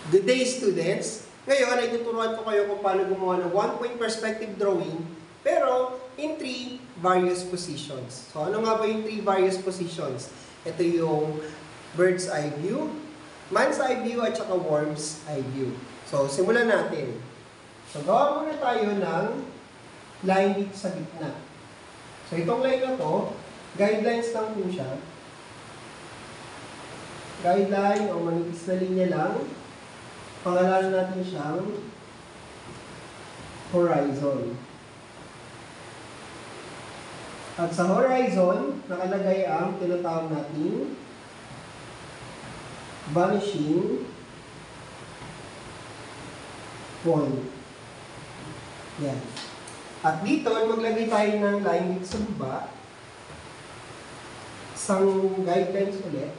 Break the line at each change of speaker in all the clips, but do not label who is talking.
Good day, students! Ngayon ay tuturuan ko kayo kung paano gumawa ng one-point perspective drawing pero in 3 various positions. So ano nga ba yung 3 various positions? Ito yung bird's eye view, man's eye view, at saka worm's eye view. So simulan natin. So gawa muna tayo ng line dito sa gitna. So itong line na to, guidelines lang po siya. Guideline o manipis na linya lang. Pangalanan natin siyang horizon. At sa horizon, nakalagay ang tinatawag natin vanishing point. Yan. At dito, maglagay tayo ng line dito sa baba. Isang guidelines ulit.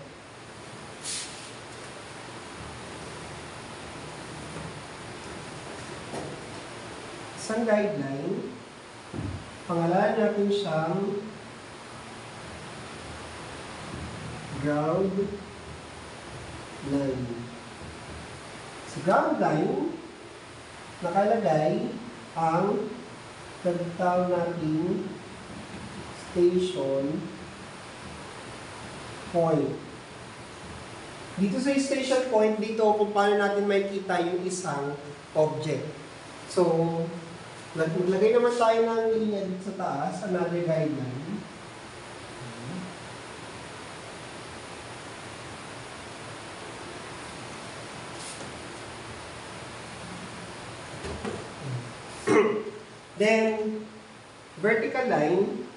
Isang guideline, pangalanan natin siyang ground line. Sa ground line, nakalagay ang tinatawag natin station point. Dito sa station point, dito kung paano natin makikita yung isang object. So, maglagay naman tayo ng linya dito sa taas, another guideline. Then, vertical line.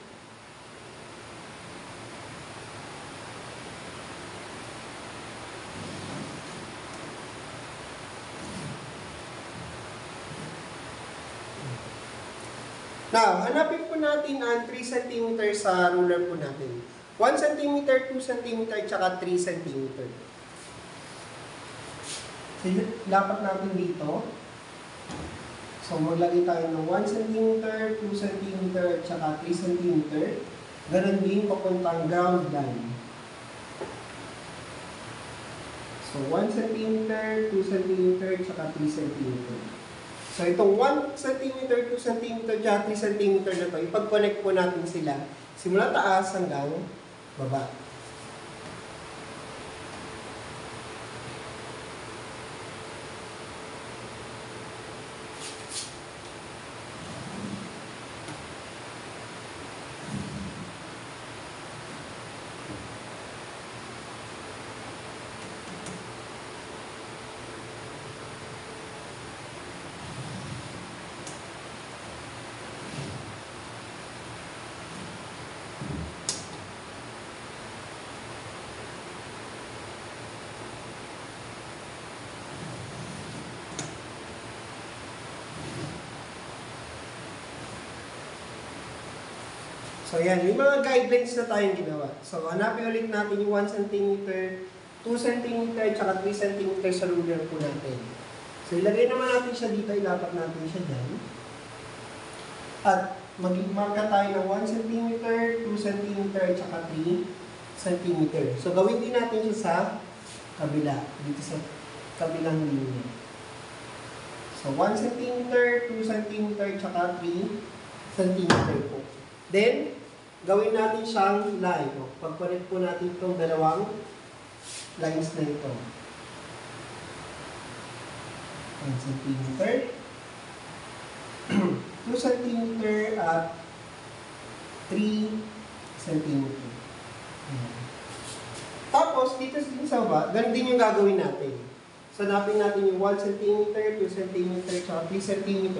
Now, hanapin po natin ang 3 cm sa ruler po natin. 1 cm, 2 cm, tsaka 3 cm. So, lapat natin dito. So, maglagay tayo ng 1 cm, 2 cm, tsaka 3 cm. Ganon din papuntang ground line. So, 1 cm, 2 cm, tsaka 3 cm. So, itong 1 cm, 2 cm, tsaka 3 cm na to, ipag-connect po natin sila simula taas hanggang baba. So, yan. May mga guidelines na tayong ginawa. So, hanapin ulit natin yung 1 cm, 2 cm, tsaka 3 cm sa ruler po natin. So, ilagay naman natin siya dito. Ilapat natin siya dyan. At mag-marka tayo ng 1 cm, 2 cm, tsaka 3 cm. So, gawin din natin siya sa kabila. Dito sa kabilang linya. So, 1 cm, 2 cm, tsaka 3 cm po. Then, gawin natin siyang line. Pag-connect po natin itong dalawang lines na ito. 1 cm, 2 cm, at 3 cm. Tapos, dito din sa baba, ganun din yung gagawin natin. So, hanapin natin yung 1 cm, 2 cm, at 3 cm.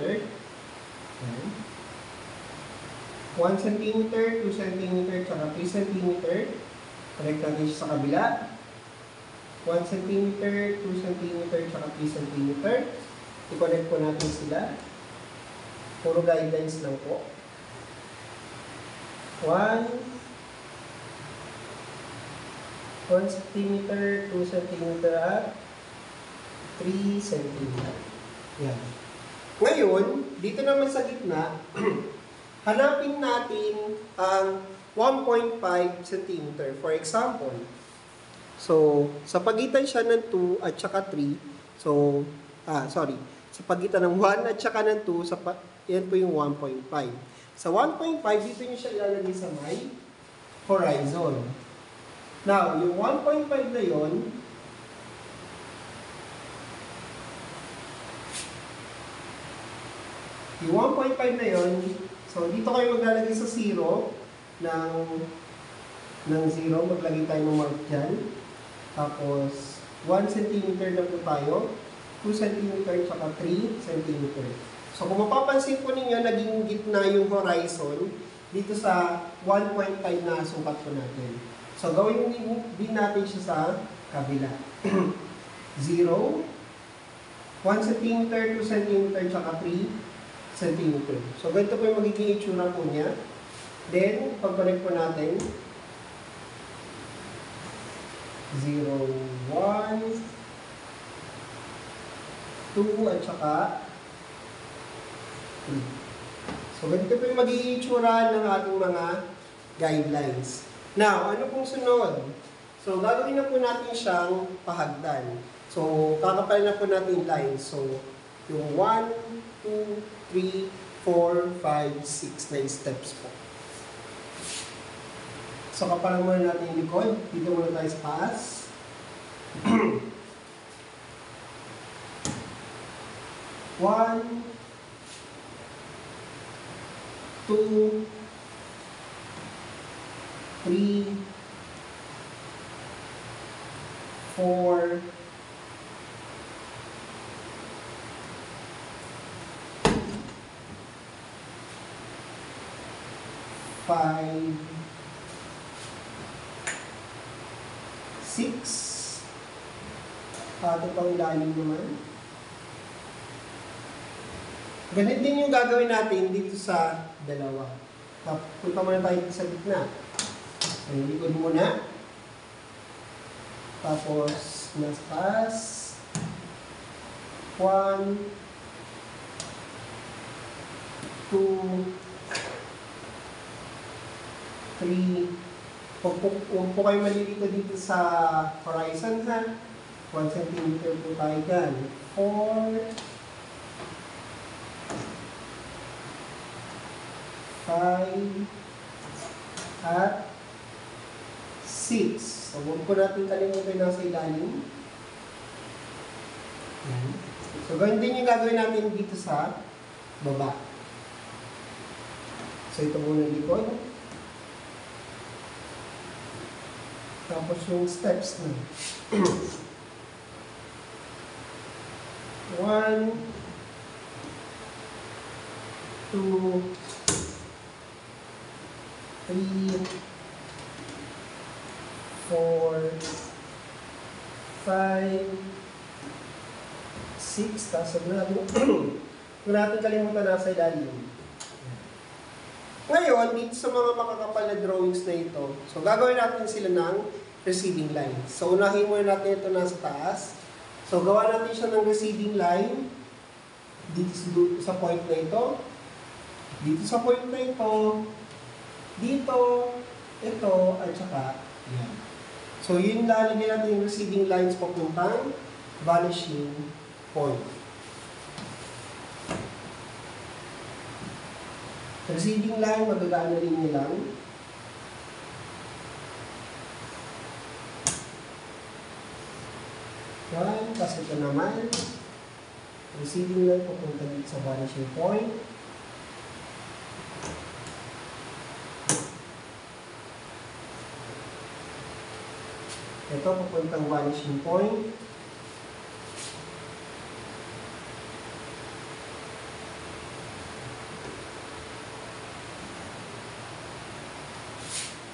1 cm, 2 cm, tsaka 3 cm. Connect natin siya sa kabila. 1 cm, 2 cm, tsaka 3 cm. I-connect po natin sila. Puro guidelines lang po. 1 cm, 2 cm, at 3 cm. Yan. Ngayon, dito naman sa gitna, hanapin natin ang 1.5 cm. For example, so, sa pagitan siya ng 2 at saka 3, So, sorry. Sa pagitan ng 1 at saka ng 2, yan po yung 1.5. Sa 1.5, dito nyo siya ilalagay sa may horizon. Now, yung 1.5 na yon, yung 1.5 na yon, so dito kayo maglalagay sa 0 ng 0, maglagay tayo ng mark dyan. Tapos, 1 cm na po tayo, 2 cm, tsaka 3 cm. So, kung mapapansin po ninyo, naging gitna yung horizon dito sa 1.5 na sukat po natin. So, gawin din natin siya sa kabila. 0, 1 cm, 2 cm, tsaka 3 cm. So, ganito po yung magiging itsura po niya. Then, pag-connect po natin, 0, 1, 2, at saka 3. So, ganito po yung magiging itsura ng ating mga guidelines. Now, ano pong sunod? So, gagawin na po natin siyang pahagdan. So, kakapal na po natin yung lines. So, yung 1, 2, 3, 4, 5, 6 na steps po. So, kapalan muna natin yung likod. Dito muna tayo sa taas. 1, 2, 3, 4, 5, 6. Ito pang lalim naman. Ganit din yung gagawin natin dito sa dalawa. Punta muna tayo sa gitna. So, likod muna. Tapos, nasa taas. 1, 2, 3. Huwag po kayo malilito dito sa horizon, ha? 1 cm po tayo dyan. 4, 5, at 6. So, huwag po natin kalimutan na sa ilalim. So, ganyan din yung gagawin natin dito sa baba. So, ito muna likod. Tapos yung steps na. 1, 2, 3, 4, 5, 6. Tapos huwag natin kalimutan na sa ilalim. Ngayon, dito sa mga makakapal na drawings na ito, so gagawin natin sila ng receiving line. So unahin muna natin ito nasa taas. So gawa natin siya ng receiving line dito sa point na ito, dito sa point na ito, dito, ito, at saka yan. So yun lalagyan natin yung receiving lines papuntang vanishing point. Receiving line, magagaan na rin nyo lang. Yan, kasi ito naman. Receiving line, papunta dito sa vanishing point. Ito, papuntang vanishing point.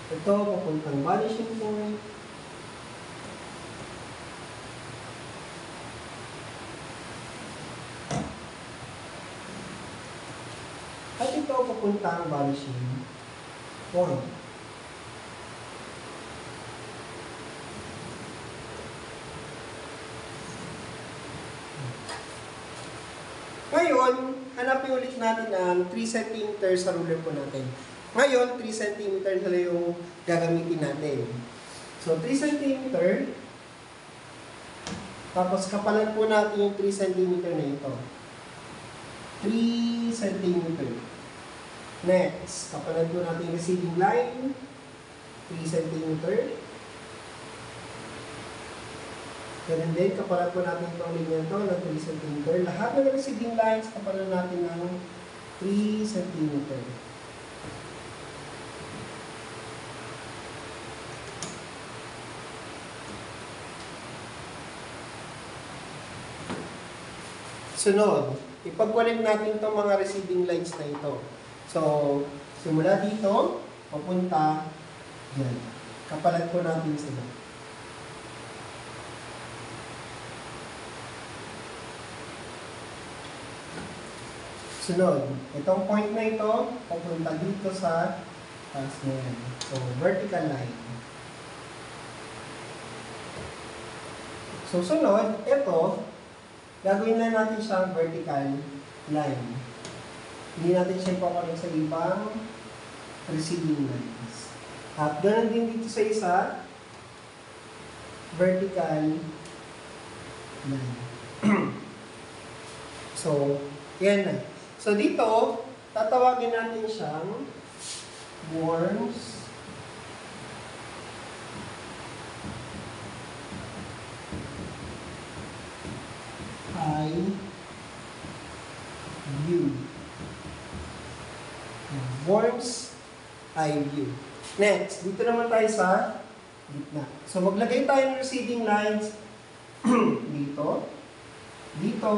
Ito, papuntang vanishing point. At ito, papuntang vanishing point. Ngayon, hanapin ulit natin ang 3 cm sa ruler po natin. Ngayon, 3 cm na yung gagamitin natin. So, 3 cm, Tapos kapalan po natin yung 3 cm na ito. 3 cm. Next, kapalan po natin yung receiving line. 3 cm. Ganun din, kapalan po natin itong linya ito ng 3 cm. Lahat ng receiving lines, kapalan natin ng 3 cm. Sunod, ipag-connect natin itong mga receiving lines na ito. So, simula dito, papunta, yan. Kapalan po natin sila. Sunod, itong point na ito, papunta dito sa taas na yan. So, vertical line. So, sunod, ito, gagawin na natin siyang vertical line. Hindi natin siya ipapalit sa ibang receiving lines. At ganoon din dito sa isa, vertical line. So, yan na. So, dito, tatawagin natin siyang worms eye view. Worms eye view. Next, dito naman tayo sa gitna. So, maglagay tayo ng receiving lines dito, dito,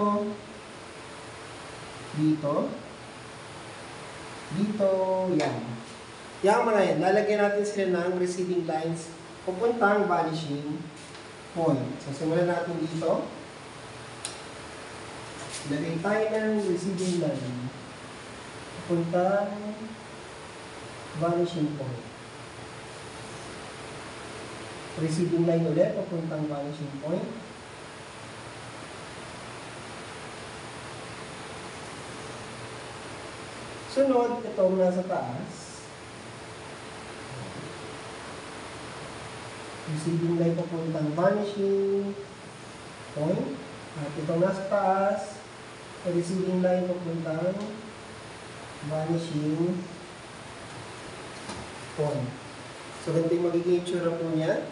dito, dito, yan. Yan mga yan. Lalagyan natin sila ng receiving lines pupuntang vanishing point. So, simulan natin dito. Lagay tayo ng receiving line pupuntang vanishing point. Receiving line ulit pupuntang vanishing point. Sunod, itong nasa taas. Receiving line papuntang vanishing point. At itong nasa taas, receiving line papuntang vanishing point. So, ganito yung magiging itsura po niya.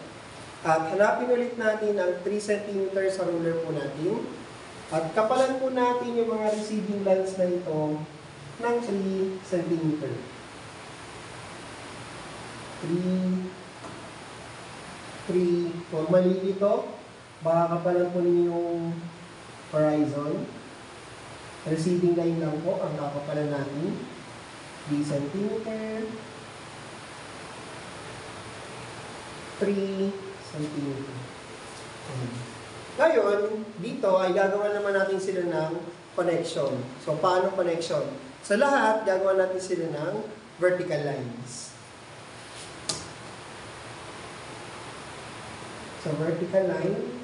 At hanapin ulit natin ang 3 cm sa ruler po natin. At kapalan po natin yung mga receiving lines na ito ng 3 cm. 3, 3. Kung mali ito, baka kapalan po ninyo yung horizon. Receiving line lang po ang kakapalan natin. 3 cm. 3 cm. Ngayon, dito ay gagawa naman natin sila ng connection. So, paano connection? Sa lahat, gagawa natin sila ng vertical lines. So, vertical line.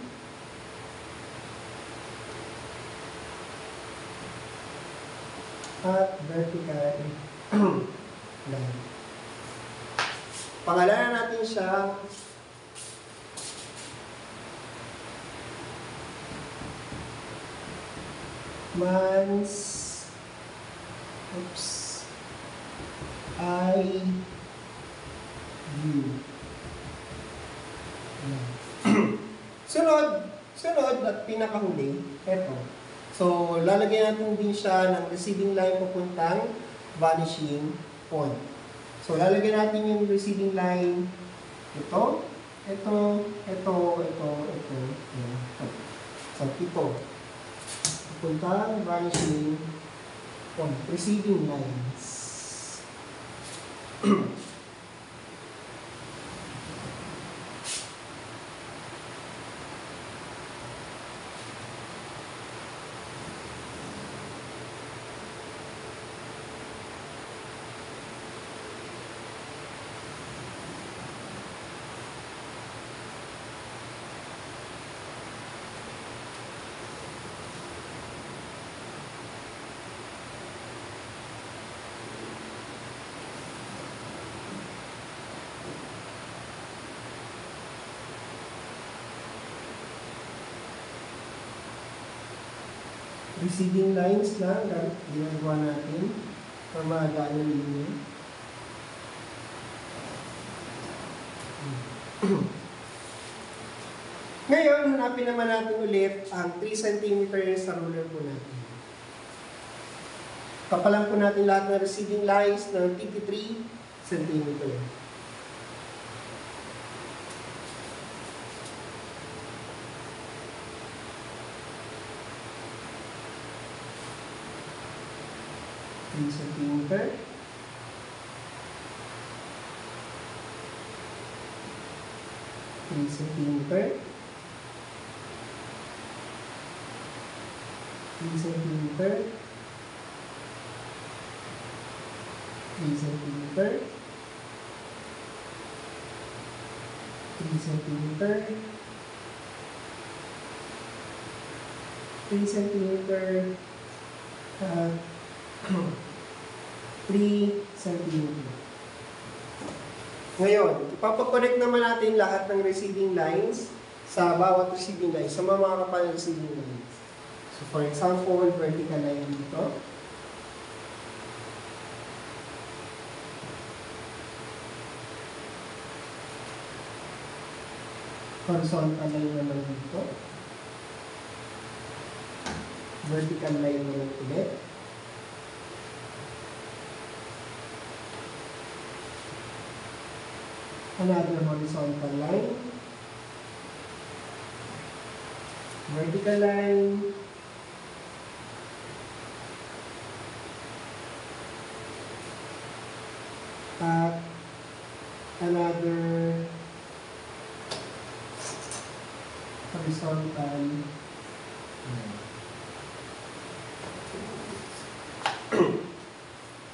At vertical line. Pangalanan natin siya man's eye view. Sunod at pinakahuli, eto. So, lalagyan natin din siya ng receiving line papuntang vanishing point. So, lalagyan natin yung receiving line, ito. So, ito. Papuntang vanishing point. Receiving lines. receding lines lang ginagawa natin para magaan ang linya. Ngayon, hanapin naman natin ulit ang 3 cm sa ruler po natin. Kapalan po natin lahat ng receding lines ng 53 cm. Centimeter. 3 centimeter. 3 centimeter. 3 centimeter. 3 centimeter. 3 centimeter. 3 centimeter. Ngayon, ipapag-connect naman natin lahat ng receding lines sa bawat receding lines, sa mga kapal receding lines. So, for example, vertical line dito. Horizontal line naman dito. Vertical line naman ulit. Another horizontal line, vertical line, at another horizontal line.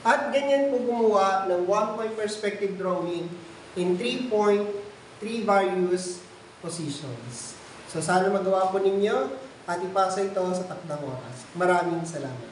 At ganyan po gumawa ng one-point perspective drawing in 3 various positions. So, sana magawa po ninyo at ipasa ito sa takdang oras. Maraming salamat.